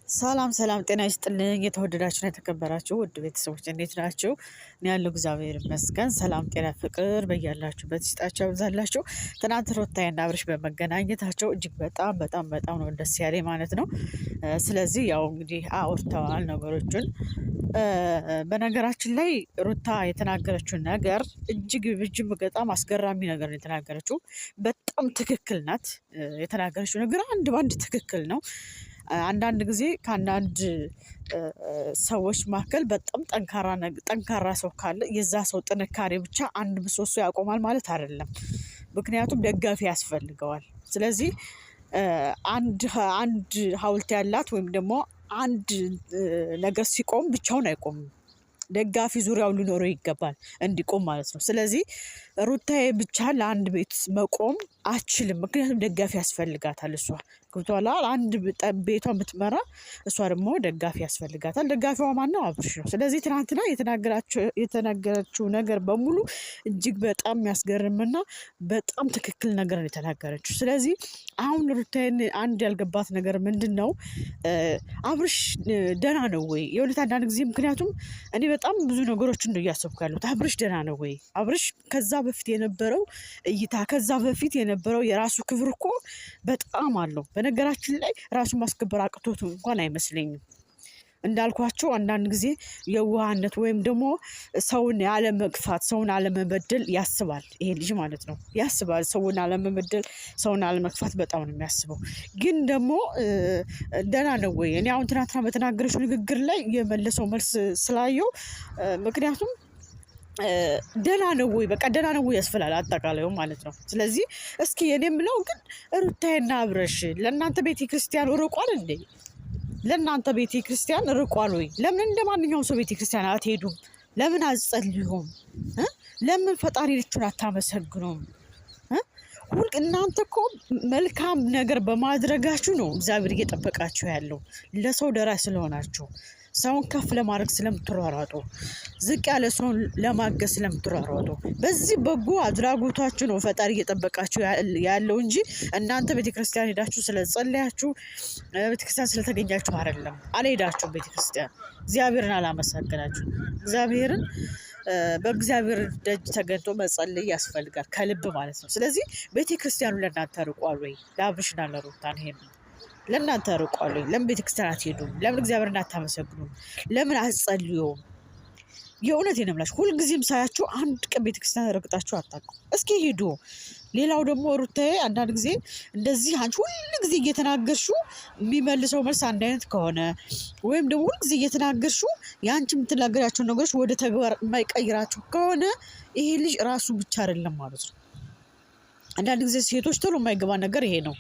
ሰላም ሰላም ጤና ይስጥልኝ የተወደዳችሁና የተከበራችሁ ውድ ቤተሰቦች እንዴት ናችሁ? እኔ ያለው እግዚአብሔር ይመስገን። ሰላም ጤና ፍቅር በያላችሁበት ይስጣችሁ ያብዛላችሁ። ትናንት ሩታዬና አብርሽ በመገናኘታቸው እጅግ በጣም ነው ደስ ያለኝ ማለት ነው። ስለዚህ ያው እንግዲህ አውርተዋል ነገሮችን። በነገራችን ላይ ሩታ የተናገረችው ነገር እጅግ በጣም አስገራሚ ነገር ነው የተናገረችው። በጣም ትክክል ናት። የተናገረችው ነገር አንድ ባንድ ትክክል ነው። አንዳንድ ጊዜ ከአንዳንድ ሰዎች መካከል በጣም ጠንካራ ሰው ካለ የዛ ሰው ጥንካሬ ብቻ አንድ ምሰሶ ያቆማል ማለት አይደለም። ምክንያቱም ደጋፊ ያስፈልገዋል። ስለዚህ አንድ ሐውልት ያላት ወይም ደግሞ አንድ ነገር ሲቆም ብቻውን አይቆምም። ደጋፊ ዙሪያው ሊኖረው ይገባል እንዲቆም ማለት ነው። ስለዚህ ሩታዬ ብቻ ለአንድ ቤት መቆም አትችልም። ምክንያቱም ደጋፊ ያስፈልጋታል። እሷ ገብቶሃል? አንድ ቤቷ የምትመራ እሷ ደግሞ ደጋፊ ያስፈልጋታል። ደጋፊዋ ማነው? አብርሽ ነው። ስለዚህ ትናንትና የተናገረችው ነገር በሙሉ እጅግ በጣም የሚያስገርምና በጣም ትክክል ነገር ነው የተናገረችው። ስለዚህ አሁን ሩታዬን አንድ ያልገባት ነገር ምንድን ነው? አብርሽ ደህና ነው ወይ? የእውነት አንዳንድ ጊዜ ምክንያቱም እኔ በጣም ብዙ ነገሮችን ነው እያሰብኩ ያሉት። አብርሽ ደህና ነው ወይ? አብርሽ ከዛ በፊት የነበረው እይታ ከዛ በፊት የነበረው የራሱ ክብር እኮ በጣም አለው። በነገራችን ላይ ራሱ ማስከበር አቅቶት እንኳን አይመስለኝም። እንዳልኳቸው አንዳንድ ጊዜ የዋህነት ወይም ደግሞ ሰውን ያለመግፋት ሰውን አለመበደል ያስባል። ይሄ ልጅ ማለት ነው ያስባል። ሰውን አለመበደል ሰውን አለመግፋት በጣም ነው የሚያስበው። ግን ደግሞ ደህና ነው ወይ? እኔ አሁን ትናንትና በተናገረችው ንግግር ላይ የመለሰው መልስ ስላየው ምክንያቱም ደህና ነው ወይ? በቃ ደህና ነው ወይ ያስፈላል አጠቃላዩ ማለት ነው። ስለዚህ እስኪ እኔ የምለው ግን ሩታዬና አብርሽ ለእናንተ ቤተ ክርስቲያን ርቋል እንዴ? ለእናንተ ቤተ ክርስቲያን ርቋል ወይ? ለምን እንደ ማንኛውም ሰው ቤተ ክርስቲያን አትሄዱም? ለምን አትጸልዩም? ለምን ፈጣሪ ልጁን አታመሰግኑም? እናንተ እኮ መልካም ነገር በማድረጋችሁ ነው እግዚአብሔር እየጠበቃችሁ ያለው። ለሰው ደራሽ ስለሆናችሁ፣ ሰውን ከፍ ለማድረግ ስለምትሯሯጡ፣ ዝቅ ያለ ሰውን ለማገዝ ስለምትሯሯጡ፣ በዚህ በጎ አድራጎታችሁ ነው ፈጣሪ እየጠበቃችሁ ያለው እንጂ እናንተ ቤተክርስቲያን ሄዳችሁ ስለጸለያችሁ ቤተክርስቲያን ስለተገኛችሁ አይደለም። አልሄዳችሁም ቤተክርስቲያን። እግዚአብሔርን አላመሰገናችሁ። እግዚአብሔርን በእግዚአብሔር ደጅ ተገኝቶ መጸለይ ያስፈልጋል ከልብ ማለት ነው። ስለዚህ ቤተክርስቲያኑ ለእናንተ ርቋል ወይ? ለአብርሽና ለሩታ ነው ለእናንተ ርቋል ወይ? ለምን ቤተክርስቲያን አትሄዱም? ለምን እግዚአብሔርን አታመሰግኑም? ለምን አትጸልዩም? የእውነት ነው የምላችሁ። ሁልጊዜም ሳያችሁ አንድ ቀን ቤተክርስቲያን ረግጣችሁ አታውቁም። እስኪ ሂዱ። ሌላው ደግሞ ሩታዬ አንዳንድ ጊዜ እንደዚህ አንቺ ሁልጊዜ እየተናገርሽው የሚመልሰው መልስ አንድ አይነት ከሆነ ወይም ደግሞ ሁልጊዜ እየተናገርሽው የአንቺ የምትናገራቸው ነገሮች ወደ ተግባር የማይቀይራቸው ከሆነ ይሄ ልጅ ራሱ ብቻ አይደለም ማለት ነው። አንዳንድ ጊዜ ሴቶች ቶሎ የማይገባ ነገር ይሄ ነው።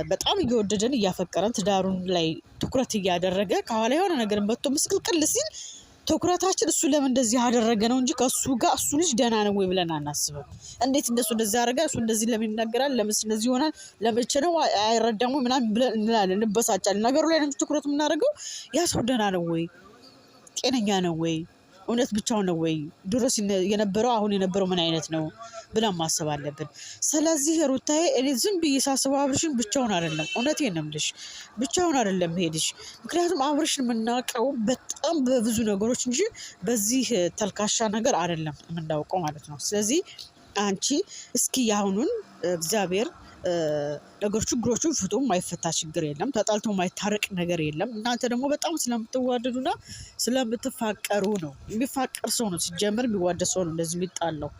በጣም እየወደደን እያፈቀረን ትዳሩን ላይ ትኩረት እያደረገ ከኋላ የሆነ ነገር መጥቶ ምስቅልቅል ሲል ትኩረታችን እሱ ለምን እንደዚህ አደረገ ነው እንጂ ከሱ ጋር እሱ ልጅ ደህና ነው ወይ ብለን አናስብም። እንዴት እንደሱ እንደዚህ ያደረገ እሱ እንደዚህ ለምን ይናገራል? ለምን እንደዚህ ይሆናል? ለመቼ ነው አይረዳም ወይ ምናምን ብለን እንላለን፣ እንበሳጫለን። ነገሩ ላይ ነው ትኩረት የምናደርገው። ያ ሰው ደህና ነው ወይ? ጤነኛ ነው ወይ? እውነት ብቻውን ነው ወይ? ድሮስ የነበረው አሁን የነበረው ምን አይነት ነው ብለን ማሰብ አለብን። ስለዚህ ሩታዬ እኔ ዝም ብዬ ሳስበው አብርሽን ብቻውን አይደለም፣ እውነቴን ነው የምልሽ፣ ብቻውን አይደለም ሄድሽ። ምክንያቱም አብርሽን የምናውቀው በጣም በብዙ ነገሮች እንጂ በዚህ ተልካሻ ነገር አይደለም የምናውቀው ማለት ነው። ስለዚህ አንቺ እስኪ ያሁኑን እግዚአብሔር ነገሮች ችግሮቹን ፍቶ የማይፈታ ችግር የለም። ተጣልቶ የማይታረቅ ነገር የለም። እናንተ ደግሞ በጣም ስለምትዋደዱና ስለምትፋቀሩ ነው። የሚፋቀር ሰው ነው ሲጀምር የሚዋደድ ሰው ነው እንደዚህ የሚጣለው።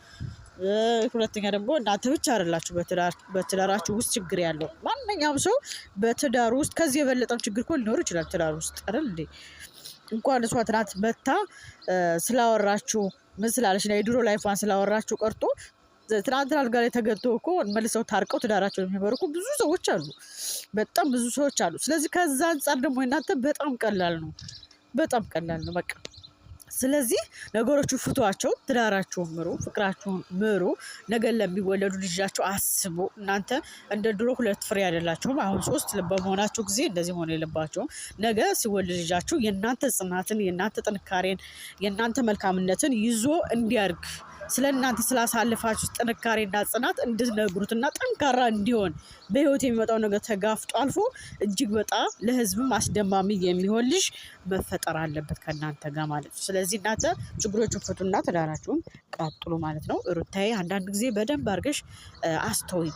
ሁለተኛ ደግሞ እናንተ ብቻ አይደላችሁ በትዳራችሁ ውስጥ ችግር ያለው። ማንኛውም ሰው በትዳሩ ውስጥ ከዚህ የበለጠም ችግር እኮ ሊኖር ይችላል ትዳር ውስጥ አይደል እንዴ? እንኳን እሷ ትናንት መታ ስላወራችሁ ምን ስላለች ነው የድሮ ላይፏን ስላወራችሁ ቀርቶ ትናንትና አልጋ ላይ ተገድቶ እኮ መልሰው ታርቀው ትዳራቸውን የሚመሩ እኮ ብዙ ሰዎች አሉ። በጣም ብዙ ሰዎች አሉ። ስለዚህ ከዛ አንጻር ደግሞ እናንተ በጣም ቀላል ነው፣ በጣም ቀላል ነው በቃ። ስለዚህ ነገሮቹ ፍቷቸው፣ ትዳራችሁን ምሩ፣ ፍቅራችሁን ምሩ። ነገ ለሚወለዱ ልጃቸው አስቡ። እናንተ እንደ ድሮ 2 ፍሬ አይደላችሁም። አሁን 3 በመሆናችሁ ጊዜ እንደዚህ መሆን የለባቸውም። ነገ ሲወልድ ልጃችሁ የእናንተ ጽናትን፣ የእናንተ ጥንካሬን፣ የእናንተ መልካምነትን ይዞ እንዲያድግ ስለእናንተ ስላሳለፋችሁ ጥንካሬና ጽናት እንድትነግሩትና ጠንካራ እንዲሆን በህይወት የሚመጣው ነገር ተጋፍጦ አልፎ እጅግ በጣም ለህዝብም አስደማሚ የሚሆን ልጅ መፈጠር አለበት ከእናንተ ጋር ማለት ነው። ስለዚህ እናንተ ችግሮቹን ፍቱና ትዳራችሁን ቀጥሉ ማለት ነው። ሩታዬ አንዳንድ ጊዜ በደንብ አድርገሽ አስተውይ።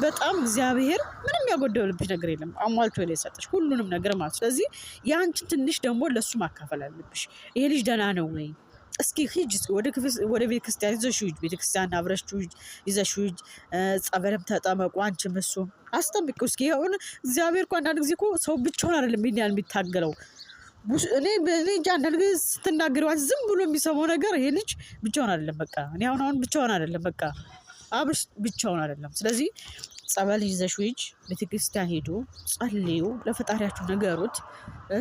በጣም እግዚአብሔር ምንም ያጎደለብሽ ነገር የለም፣ አሟልቶ ላይ ሰጠሽ ሁሉንም ነገር ማለት። ስለዚህ ያንቺን ትንሽ ደግሞ ለሱ ማካፈል አለብሽ። ይሄ ልጅ ደህና ነው ወይ? እስኪ ሂጅ ወደ ቤተክርስቲያን ይዘሽው ሂጅ። ቤተክርስቲያን አብረሽው ይዘሽው ሂጅ። ጸበልም ተጠመቁ። አንቺም እሱም አስጠብቂው እስኪ። ይሁን እግዚአብሔር እኮ አንዳንድ ጊዜ እኮ ሰው ብቻውን አይደለም ይሄን የሚታገለው። እኔ እንጃ አንዳንድ ጊዜ ስትናገሪው ዝም ብሎ የሚሰማው ነገር ይሄ ልጅ ብቻውን አይደለም። በቃ እኔ አሁን ብቻውን አይደለም። በቃ አብርሽ ብቻውን አይደለም። ስለዚህ ጸበል ይዘሽው ሂጅ። ቤተክርስቲያን ሄዱ፣ ጸልዩ፣ ለፈጣሪያችሁ ነገሩት፣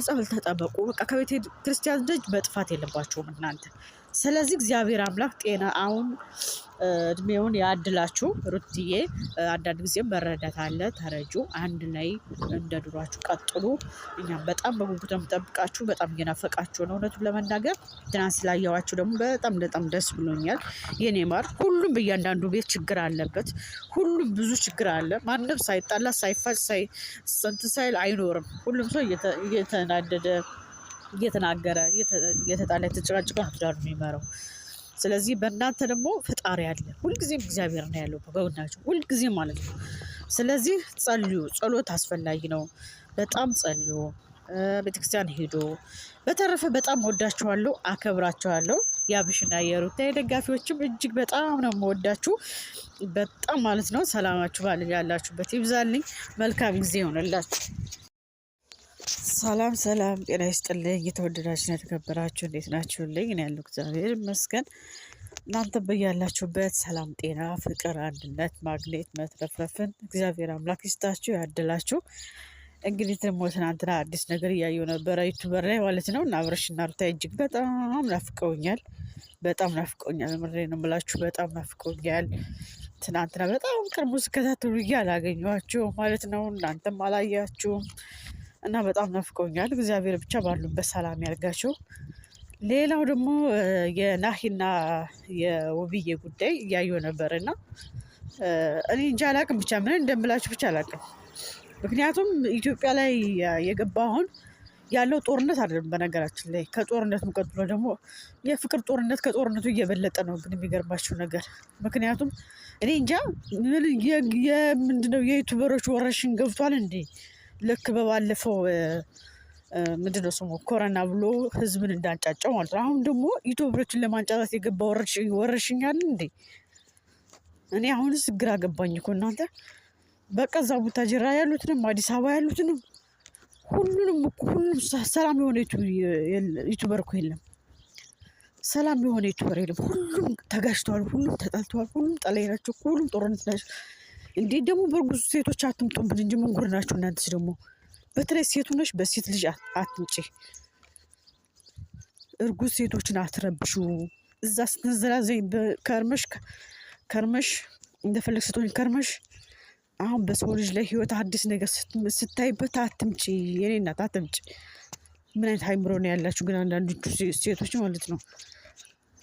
ጸበል ተጠበቁ። በቃ ከቤተ ክርስቲያን ደጅ በጥፋት የለባችሁም እናንተ። ስለዚህ እግዚአብሔር አምላክ ጤና አሁን እድሜውን ያድላችሁ። ሩትዬ አንዳንድ ጊዜም መረዳት አለ፣ ተረጁ። አንድ ላይ እንደ ድሯችሁ ቀጥሉ። እኛም በጣም በጉጉት የምጠብቃችሁ፣ በጣም እየናፈቃችሁ ነው እውነቱን ለመናገር። ትናንት ስላየዋችሁ ደግሞ በጣም ደስ ብሎኛል የኔ ማር። ሁሉም በእያንዳንዱ ቤት ችግር አለበት። ሁሉም ብዙ ችግር አለ። ማንም ሳይጣላ ሳይፋጭ ስንት ሳይል አይኖርም። ሁሉም ሰው እየተናደደ እየተናገረ እየተጣላ የተጨቃጨቀ ነው ትዳር የሚመራው። ስለዚህ በእናንተ ደግሞ ፈጣሪ አለ። ሁልጊዜም እግዚአብሔር ነው ያለው በጎናችሁ ሁልጊዜም ማለት ነው። ስለዚህ ጸልዩ። ጸሎት አስፈላጊ ነው። በጣም ጸልዩ። ቤተክርስቲያን ሄዶ። በተረፈ በጣም ወዳችኋለሁ፣ አከብራችኋለሁ። የአብርሽና የሩታ ደጋፊዎችም እጅግ በጣም ነው የምወዳችሁ በጣም ማለት ነው። ሰላማችሁ ያላችሁበት ይብዛልኝ። መልካም ጊዜ ይሆንላችሁ። ሰላም ጤና ይስጥልኝ። እየተወደዳችሁ የተከበራችሁ እንዴት ናችሁልኝ? እኔ ያለው እግዚአብሔር ይመስገን። እናንተ በያላችሁበት ሰላም፣ ጤና፣ ፍቅር፣ አንድነት ማግኘት መትረፍረፍን እግዚአብሔር አምላክ ይስጣችሁ ያድላችሁ። እንግዲህ ደግሞ ትናንትና አዲስ ነገር እያየሁ ነበረ ዩቱበር ላይ ማለት ነው። እና አብርሽና ሩታ እጅግ በጣም ናፍቀውኛል። ምሬ ነው የምላችሁ፣ በጣም ናፍቀውኛል። ትናንትና በጣም ቅርቡ ስከታተሉ አላገኘኋቸውም ማለት ነው። እናንተም አላያችሁም እና በጣም ናፍቀውኛል። እግዚአብሔር ብቻ ባሉበት ሰላም ያርጋቸው። ሌላው ደግሞ የናሂና የውብዬ ጉዳይ እያየሁ ነበር እና እኔ እንጃ አላቅም፣ ብቻ ምን እንደምላችሁ ብቻ አላቅም። ምክንያቱም ኢትዮጵያ ላይ የገባ አሁን ያለው ጦርነት አይደለም። በነገራችን ላይ ከጦርነቱ ቀጥሎ ደግሞ የፍቅር ጦርነት ከጦርነቱ እየበለጠ ነው። ግን የሚገርማችሁ ነገር ምክንያቱም እኔ እንጃ ምንድነው የዩቱበሮች ወረርሽኝ ገብቷል እንዴ? ልክ በባለፈው ምንድነው ስሙ ኮረና ብሎ ህዝብን እንዳንጫጫው ማለት ነው። አሁን ደግሞ ዩቱበሮችን ለማንጫጫት የገባ ወረርሽኝ አለ እንዴ? እኔ አሁንስ ግራ ገባኝ እኮ እናንተ። በቃ እዛ ቡታጅራ ያሉትንም አዲስ አበባ ያሉትንም ሁሉም ሰላም የሆነ ዩቱበር እኮ የለም። ሰላም የሆነ ዩቱበር የለም። ሁሉም ተጋጭተዋል፣ ሁሉም ተጣልተዋል፣ ሁሉም ጠላይ ናቸው፣ ሁሉም ጦርነት ናቸው። እንዴት ደግሞ በእርጉዝ ሴቶች አትምጡብን እንጂ ምን ጉድ ናችሁ እናንተስ ደግሞ። በተለይ ሴቱ ነሽ፣ በሴት ልጅ አትምጪ። እርጉዝ ሴቶችን አትረብሹ። እዛ ስትንዘላዘኝ ከርመሽ እንደፈለግ ስትሆኝ ከርመሽ አሁን በሰው ልጅ ላይ ህይወት አዲስ ነገር ስታይበት አትምጪ። የኔ እናት አትምጪ። ምን አይነት አይምሮ ነው ያላችሁ ግን አንዳንዶቹ ሴቶች ማለት ነው።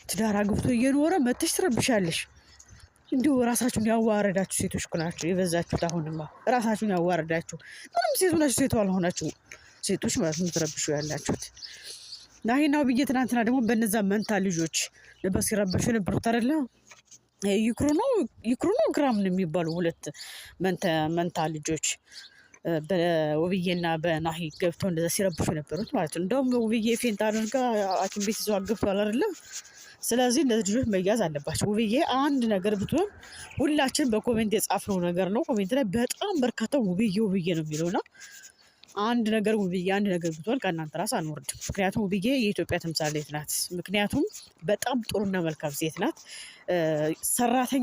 ትዳር አግብቶ እየኖረ መጥተሽ ትረብሻለሽ። እንዲሁ ራሳችሁን ያዋረዳችሁ ሴቶች እኮ ናችሁ የበዛችሁት። አሁንማ ራሳችሁን ያዋረዳችሁ ምንም ሴቱ ናችሁ፣ ሴቱ አልሆናችሁ ሴቶች ማለት ነው ትረብሹ ያላችሁት። ናሂና ውብዬ ትናንትና ደግሞ በነዛ መንታ ልጆች ነበር ሲረበሹ የነበሩት አይደለ? ይክሩ ነው ግራም ነው የሚባሉ ሁለት መንታ ልጆች በውብዬና በናሂ ገብተው እንደዛ ሲረብሹ የነበሩት ማለት ነው። እንደውም ውብዬ ፌንት አድርጋ ሐኪም ቤት ይዘዋት ገብተዋል አይደለም? ስለዚህ እነዚህ ልጆች መያዝ አለባቸው። ውብዬ አንድ ነገር ብትሆን ሁላችን በኮሜንት የጻፍነው ነገር ነው። ኮሜንት ላይ በጣም በርካታ ውብዬ ነው የሚለውና አንድ ነገር ብትሆን ከእናንተ ራስ አንወርድም። ምክንያቱም ውብዬ የኢትዮጵያ ተምሳሌት ናት። ምክንያቱም በጣም ጥሩና መልካም ሴት ናት።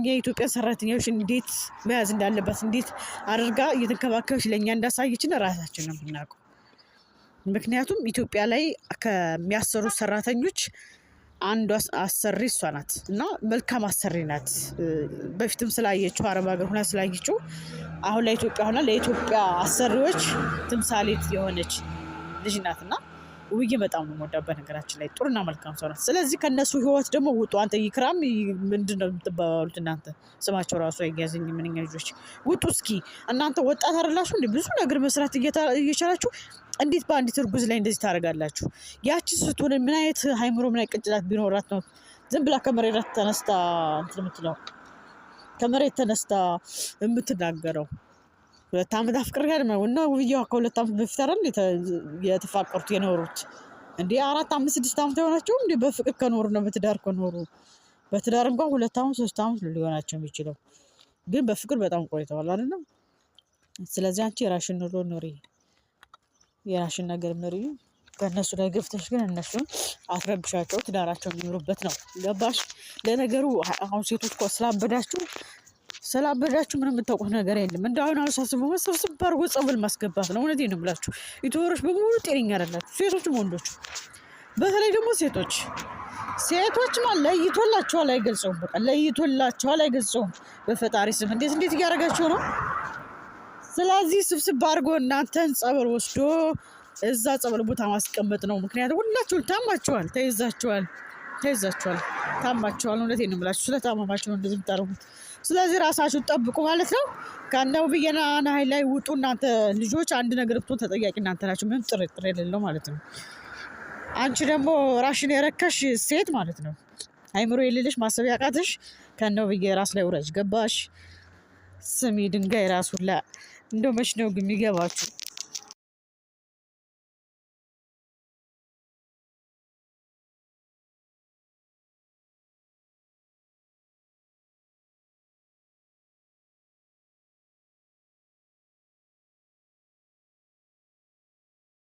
የኢትዮጵያ ሰራተኞች እንዴት መያዝ እንዳለባት እንዴት አድርጋ እየተንከባከበች ለእኛ እንዳሳየችን ራሳችን ነው የምናውቀው። ምክንያቱም ኢትዮጵያ ላይ ከሚያሰሩ ሰራተኞች አንዷ አሰሪ እሷ ናት እና መልካም አሰሪ ናት። በፊትም ስላየችው አረብ ሀገር ሆና ስላየችው አሁን ለኢትዮጵያ አሰሪዎች ተምሳሌት የሆነች ልጅ ናትና ውብዬ በጣም ነው የምወዳበት ነገራችን ላይ ጥሩና መልካም ሰው ናት። ስለዚህ ከእነሱ ህይወት ደግሞ ውጡ። አንተ ይክራም ምንድን ነው የምትባባሉት እናንተ? ስማቸው ራሱ አይያዘኝ ምንኛ ልጆች ውጡ እስኪ እናንተ ወጣት አይደላችሁ እንዴ? ብዙ ነገር መስራት እየቻላችሁ እንዴት በአንዲት እርጉዝ ላይ እንደዚህ ታደርጋላችሁ? ያቺ ስትሆን ምን አይነት ሃይምሮ ምን አይነት ቅንጭላት ቢኖራት ነው ዝም ብላ ከመሬት ተነስታ እንትን የምትለው ከመሬት ተነስታ የምትናገረው? 2 ዓመት አፍቅር ጋር ነው እና ውብዬዋ ከ2 ዓመት በፊት አይደል የተፋቀሩት የኖሩት እንዴ? 4 5 6 ዓመት የሆናቸው እንዴ በፍቅር ከኖሩ ነው በትዳር ከኖሩ። በትዳር እንኳን 2 ዓመት 3 ዓመት ሊሆናቸው የሚችለው ግን በፍቅር በጣም ቆይተዋል አይደል? ስለዚህ አንቺ የራሽን ኑሮ ኑሪ፣ የራሽን ነገር ምሪ። ከእነሱ ላይ ገፍተሽ ግን እነሱን አትረብሻቸው፣ ትዳራቸውን የሚኖሩበት ነው። ገባሽ? ለነገሩ አሁን ሴቶች እኮ ስላበዳችሁ ምንም የምታውቁት ነገር የለም። እንደ አሁን ሳስበው መሰብሰብ አድርጎ ጸበል ማስገባት ነው። እውነቴን ነው የምላችሁ። ኢትዮሮች በሙሉ ጤነኛ አይደላችሁ፣ ሴቶችም ወንዶች። በተለይ ደግሞ ሴቶችማ ለይቶላችኋል፣ አይገልጸውም። በቃ ለይቶላችኋል፣ አይገልጸውም። በፈጣሪ ስም እንዴት እያደረጋችሁ ነው? ስለዚህ ስብስብ አድርጎ እናንተን ጸበል ወስዶ እዛ ጸበል ቦታ ማስቀመጥ ነው። ምክንያቱም ሁላችሁም ታማችኋል፣ ተይዛችኋል፣ ታማችኋል። እውነቴን ነው የምላችሁ። ስለታመማችሁ ነው እንደዚህ የምታደርጉት። ስለዚህ ራሳችሁን ጠብቁ ማለት ነው። ከነ ውብዬና ናሂ ላይ ውጡ። እናንተ ልጆች አንድ ነገር ብትሆን ተጠያቂ እናንተ ናችሁ፣ ምንም ጥርጥር የሌለው ማለት ነው። አንቺ ደግሞ ራሽን የረከሽ ሴት ማለት ነው፣ አይምሮ የሌለሽ ማሰብ ያቃተሽ ከነ ውብዬ ራስ ላይ ውረጅ። ገባሽ? ስሚ ድንጋይ ራሱላ እንደው መች ነው ግን የሚገባችሁ?